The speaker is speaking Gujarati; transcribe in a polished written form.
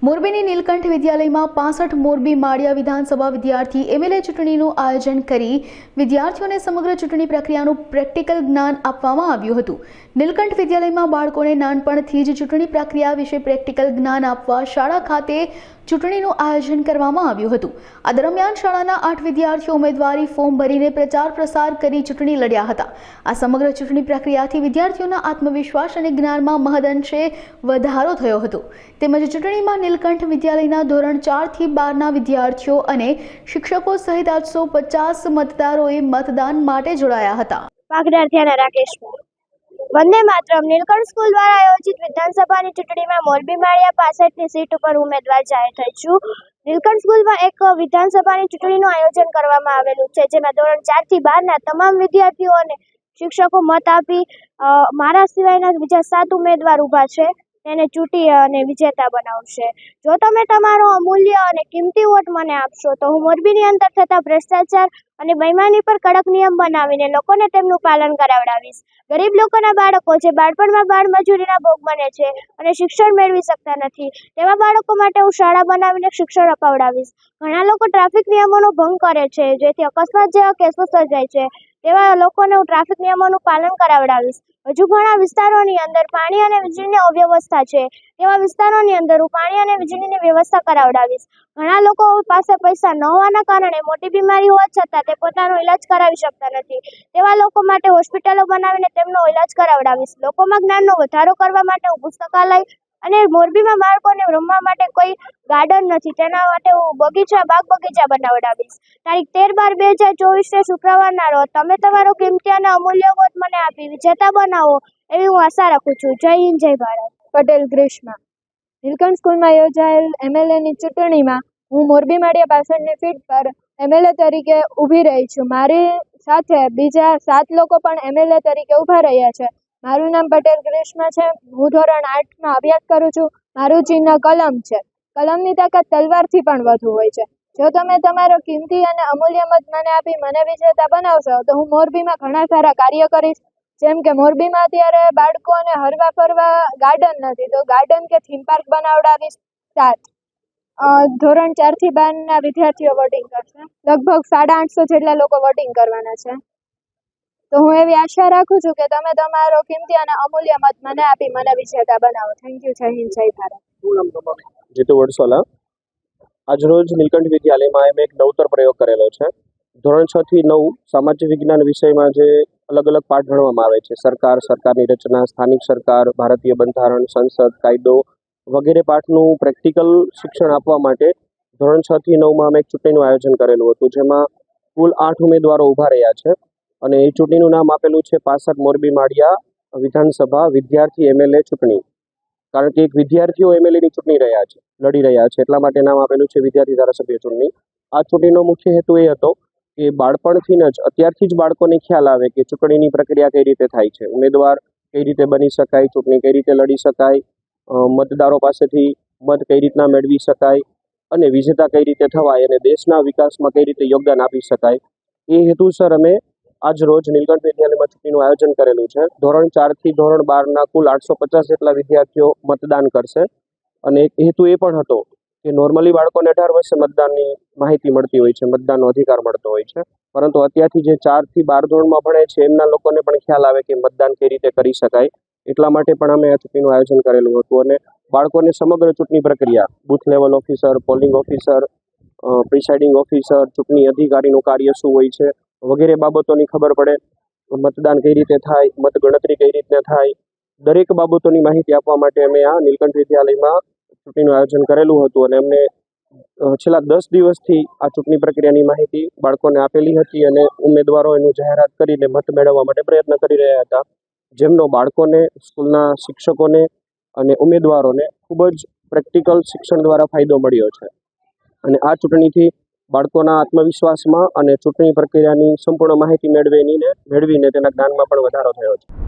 મોરબીની નીલકંઠ વિદ્યાલયમાં 65 મોરબી માળિયા વિધાનસભા વિદ્યાર્થી એમએલએ ચૂંટણીનું આયોજન કરી વિદ્યાર્થીઓને સમગ્ર ચૂંટણી પ્રક્રિયાનું પ્રેક્ટિકલ જ્ઞાન આપવામાં આવ્યું હતું। નીલકંઠ વિદ્યાલયમાં બાળકોને નાનપણથી જ ચૂંટણી પ્રક્રિયા વિશે પ્રેક્ટિકલ જ્ઞાન આપવા શાળા ખાતે ચૂંટણીનું આયોજન કરવામાં આવ્યું હતું। આ દરમિયાન શાળાના 8 વિદ્યાર્થીઓ ઉમેદવારી ફોર્મ ભરીને પ્રચાર પ્રસાર કરી ચૂંટણી લડ્યા હતા। આ સમગ્ર ચૂંટણી પ્રક્રિયાથી વિદ્યાર્થીઓના આત્મવિશ્વાસ અને જ્ઞાનમાં મહદઅંશે વધારો થયો હતો। તેમજ ચૂંટણીમાં નીલકંઠ વિદ્યાલયના ધોરણ 4 થી 12ના વિદ્યાર્થીઓ અને શિક્ષકો સહિત 850 મતદારોએ મતદાન માટે જોડાયા હતા। પાગડારથિયાના રાકેશભાઈ। વંદે માતરમ। નીલકંઠ સ્કૂલ દ્વારા આયોજિત વિધાનસભાની ચૂંટણીમાં મોરબી માળિયા 65ની સીટ ઉપર ઉમેદવાર જાહેર થઈ છું। નીલકંઠ સ્કૂલમાં એક વિધાનસભાની ચૂંટણીનું આયોજન કરવામાં આવેલું છે, જેમાં ધોરણ 4 થી 12ના તમામ વિદ્યાર્થીઓ અને શિક્ષકો મત આપી મારા સિવાયના બીજા 7 ઉમેદવાર ઊભા છે તેને ચૂંટી અને વિજેતા બનાવશે। જો તમે તમારો અમૂલ્ય અને કિંમતી વોટ મને આપશો તો હું મોરબીની અંદર થતા ભ્રષ્ટાચાર અને બેઈમાની પર કડક નિયમ બનાવીને લોકોને તેમનું પાલન કરાવડાવીશ। ગરીબ લોકોના બાળકો જે બાળપણમાં બાળ મજૂરીના ભોગ બને છે અને શિક્ષણ મેળવી શકતા નથી, તેવા બાળકો માટે હું શાળા બનાવીને શિક્ષણ અપાવડાવીશ। ઘણા લોકો ટ્રાફિક નિયમોનો ભંગ કરે છે, જેથી અકસ્માત જેવા કેસો સર્જાય છે, તેવા લોકોને હું ટ્રાફિક નિયમોનું પાલન કરાવડાવીશ। હજુ ઘણા વિસ્તારોની અંદર પાણી અને વીજળીની અવ્યવસ્થા છે, તેવા વિસ્તારોની અંદર હું પાણી અને વીજળીની વ્યવસ્થા કરાવડાવીશ। ઘણા લોકો પાસે પૈસા ન હોવાના કારણે મોટી બીમારી હોવા છતાં તે પોતાનો ઈલાજ કરાવી શકતા નથી, તેવા લોકો માટે હોસ્પિટલો બનાવીને તેમનો ઈલાજ કરાવડાવીશ। લોકોમાં જ્ઞાનનો વધારો કરવા માટે હું પુસ્તકાલય અને મોરબીમાં બાળકોને રમવા માટે કોઈ ગાર્ડન નથી, તેના માટે હું બાગ બગીચા બનાવડાવીશ। તારીખ 13/12/2024 શુક્રવારના રોજ તમે તમારો કિંમતી અને અમૂલ્ય વોટ મને આપી વિજેતા બનાવો એવી હું આશા રાખું છું। જય હિન્દ, જય ભારત। પટેલ ગ્રીષ્મા। નીલકંઠ સ્કૂલમાં યોજાયેલ એમએલએની ચૂંટણીમાં હું મોરબી માળિયા 65ની સીટ પર એમએલએ તરીકે ઊભી રહી છું। મારી સાથે બીજા 7 લોકો પણ એમએલએ તરીકે ઊભા રહ્યા છે। મારું નામ પટેલ ગ્રીષ્મા છે। હું ધોરણ 8માં અભ્યાસ કરું છું। મારું ચિહ્ન કલમ છે। કલમની તાકાત તલવારથી પણ વધુ હોય છે। જો તમે તમારો કિંમતી અને અમૂલ્ય મત મને આપી મને વિજેતા બનાવશો તો હું મોરબીમાં ઘણા સારા કાર્ય કરીશ। જેમ કે મોરબીમાં અત્યારે બાળકોને હરવા ફરવા ગાર્ડન નથી, તો ગાર્ડન કે થીમ પાર્ક બનાવડાવીશ। 7 ધોરણ 4 થી 12ના વિદ્યાર્થીઓ વોટિંગ કરશે। લગભગ 850 જેટલા લોકો વોટિંગ કરવાના છે। તો હું એવી આશા રાખું છું કે તમે તમારો કિંમતી અને અમૂલ્ય મત મને આપી મને વિજેતા બનાવો। Thank you. જય હિન્દ, જય ભારત। જીતુ વડસોલા। આજરોજ નીલકંઠ વિદ્યાલયમાં અમે એક નવતર પ્રયોગ કરેલો છે। ધોરણ 6 થી 9 સામાજિક વિજ્ઞાન વિષયમાં જે અલગ અલગ પાઠ ભણવામાં આવે છે, સરકાર, સરકારની રચના, સ્થાનિક સરકાર, ભારતીય બંધારણ, સંસદ, કાયદો વગેરે પાઠનું પ્રેક્ટિકલ શિક્ષણ આપવા માટે ધોરણ 6 થી 9માં અમે એક ચૂંટણીનું આયોજન કરેલું હતું, જેમાં કુલ 8 ઉમેદવારો ઊભા રહ્યા છે અને એ ચૂંટણીનું નામ આપેલું છે 65 મોરબી માળિયા વિધાનસભા વિદ્યાર્થી એમએલએ ચૂંટણી। કારણ કે એક વિદ્યાર્થીઓ એમએલએની ચૂંટણી લડી રહ્યા છે, એટલા માટે નામ આપેલું છે વિદ્યાર્થી ધારાસભ્ય ચૂંટણી। આ ચૂંટણીનો મુખ્ય હેતુ એ હતો કે બાળપણથી જ અત્યારથી જ બાળકોને ખ્યાલ આવે કે ચૂંટણીની પ્રક્રિયા કઈ રીતે થાય છે, ઉમેદવાર કઈ રીતે બની શકાય, ચૂંટણી કઈ રીતે લડી શકાય, મતદારો પાસેથી મત કઈ રીતના મેળવી શકાય અને વિજેતા કઈ રીતે થવાય અને દેશના વિકાસમાં કઈ રીતે યોગદાન આપી શકાય, એ હેતુસર અમે આજ રોજ નીલકંઠ વિદ્યાલયમાં ચૂંટણીનું આયોજન કરેલું છે। ધોરણ 4 થી ધોરણ 12ના કુલ 850 જેટલા વિદ્યાર્થીઓ મતદાન કરશે અને એક હેતુ એ પણ હતો કે નોર્મલી બાળકોને 18 વર્ષે મતદાનની માહિતી મળતી હોય છે, મતદાનનો અધિકાર મળતો હોય છે, પરંતુ અત્યારથી જે 4 થી 12 ધોરણમાં ભણે છે એમના લોકોને પણ ખ્યાલ આવે કે મતદાન કઈ રીતે કરી શકાય, એટલા માટે પણ અમે આ ચૂંટણીનું આયોજન કરેલું હતું અને બાળકોને સમગ્ર ચૂંટણી પ્રક્રિયા, booth level officer, polling officer, presiding officer, ચૂંટણી અધિકારીનું કાર્ય શું હોય છે વગેરે બાબતોની ખબર પડે, મતદાન કઈ રીતે થાય, મતગણતરી કઈ રીતે થાય, દરેક બાબતોની માહિતી આપવા માટે અમે આ નીલકંઠ વિદ્યાલયમાં ચૂંટણીનું આયોજન કરેલું હતું અને અમને છેલ્લા 10 દિવસથી આ ચૂંટણી પ્રક્રિયાની માહિતી બાળકોને આપેલી હતી અને ઉમેદવારો એનું જાહેરાત કરીને મત મેળવવા માટે પ્રયત્ન કરી રહ્યા હતા, જેમનો બાળકોને, સ્કૂલના શિક્ષકોને અને ઉમેદવારોને ખૂબ જ પ્રેક્ટિકલ શિક્ષણ દ્વારા ફાયદો મળ્યો છે અને આ ચૂંટણીથી બાળકોના આત્મવિશ્વાસમાં અને ચૂંટણી પ્રક્રિયાની સંપૂર્ણ માહિતી મેળવીને તેના જ્ઞાનમાં પણ વધારો થયો છે।